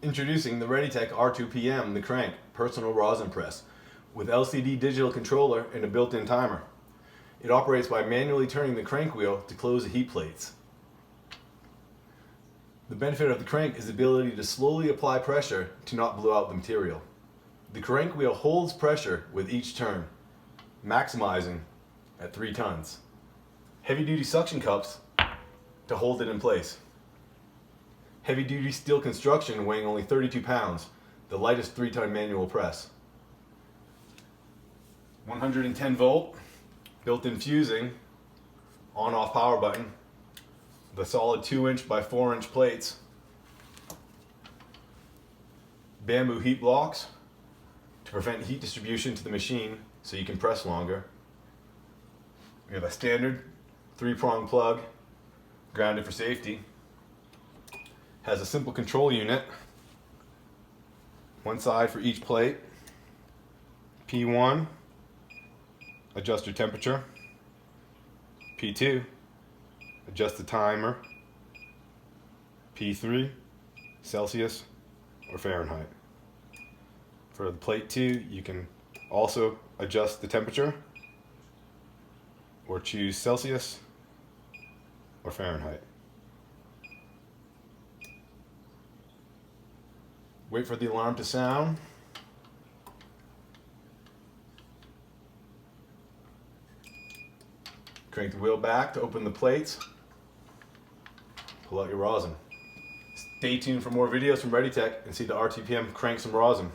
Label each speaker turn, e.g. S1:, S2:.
S1: Introducing the Redytek R2P-M, the crank personal rosin press, with LCD digital controller and a built-in timer. It operates by manually turning the crank wheel to close the heat plates. The benefit of the crank is the ability to slowly apply pressure to not blow out the material. The crank wheel holds pressure with each turn, maximizing at 3 tons. Heavy-duty suction cups to hold it in place. Heavy-duty steel construction weighing only 32 pounds, the lightest 3-ton manual press. 110 volt, built-in fusing, on-off power button, the solid 2-inch by 4-inch plates, bamboo heat blocks to prevent heat distribution to the machine so you can press longer. We have a standard 3-prong plug, grounded for safety. Has a simple control unit, one side for each plate. P1, adjust your temperature. P2, adjust the timer. P3, Celsius or Fahrenheit. For the plate 2, you can also adjust the temperature or choose Celsius or Fahrenheit. Wait for the alarm to sound. Crank the wheel back to open the plates. Pull out your rosin. Stay tuned for more videos from Redytek and see the R2P-M crank some rosin.